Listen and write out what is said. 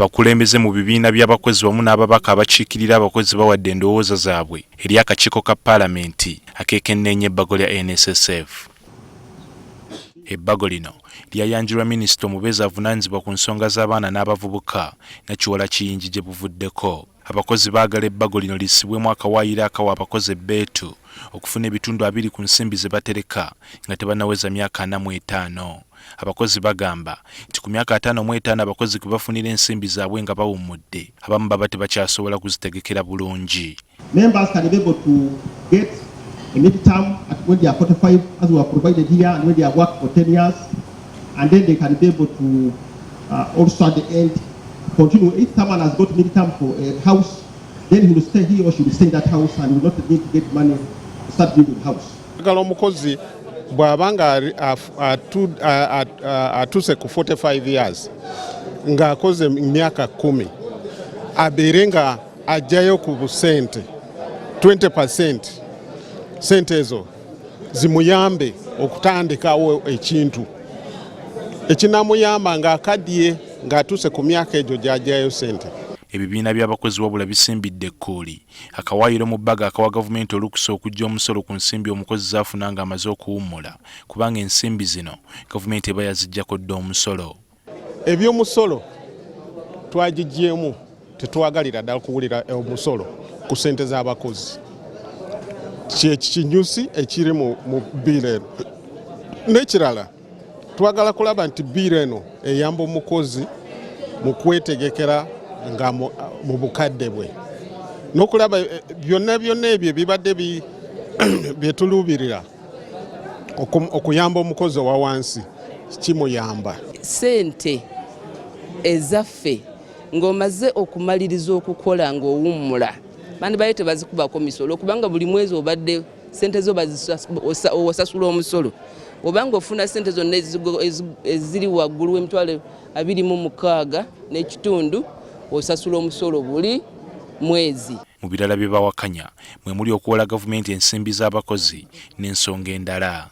Abakulembeze mu bibiina by'abakozi wamu n'ababaka abakiikirira abakozi bawadde endowooza zaabwe eri akakiiko ka paalamenti akeekenneenye ebbago lya NSSF. Ebbago lino lyayanjulwa minisita omubeezi avunaanyizibwa ku nsonga z'abaana n'abavubuka Nakiwala Kiyingi gye buvuddeko. Abakozi baagala ebbago lino lissibwemu akawaayiro akawa abakozi ebbeetu okufuna ebitundu 20 ku nsimbi ze batereka nga tebannaweza myaka 45. Abakozi bagamba nti ku myaka 55 abakozi kwe bafunira ensimbi zaabwe nga bawummudde, abamu baba tebakyasobola kuzitegekera bulungi. Members can be able to get a mid-term at when they are 45, as we are provided here, and when they have worked for 10 years, and then they can be able to also at the end continue. If someone has got mid-term for a house, then he will stay, he or she will stay in that house and will not need to get money to start building the house. Omukozi bw'abanga atuse ku 45 years nga akoze emyaka 10 abeere nga ajjayo ku busente 20%, sente ezo zimuyambe okutandikawo ekintu ekinamuyamba nga akaddiye ng'atuuse ku myaka egyo gy'ajjayo sente. Ebibiina by'abakozi wabula bisimbidde ekkooli akawaayiro mu bbaga akawa gavumenti olukusa okuggya omusolo ku nsimbi omukozi zaafuna nga amaze okuwummula, kubanga ensimbi zino gavumenti eba yaziggyako dda omusolo. Eby'omusolo twagiggyemu, tetwagalira ddala kuwulira omusolo ku ssente z'abakozi. Kinyusi ekiri mu bbiira eno. N'ekirala twagala kulaba nti bbiira eno eyamba omukozi mu kwetegekera nga mu bukadde bwe, n'okulaba byonna ebyo bibadde byetuluubirira okuyamba omukozi owa wansi kimuyamba. Sente ezaffe ng'omaze okumaliriza okukola ng'owummula bandi baye tebazikubako misolo, kubanga buli mwezi obadde sente zo osasula omusolo. Obanga ofuna sente zonna eziri waggulu w'emitwalo 26 n'ekitundu osasula omusolo buli mwezi. Mu birala bye bawakanya mwe muli okuwola gavumenti ensimbi z'abakozi n'ensonga endala.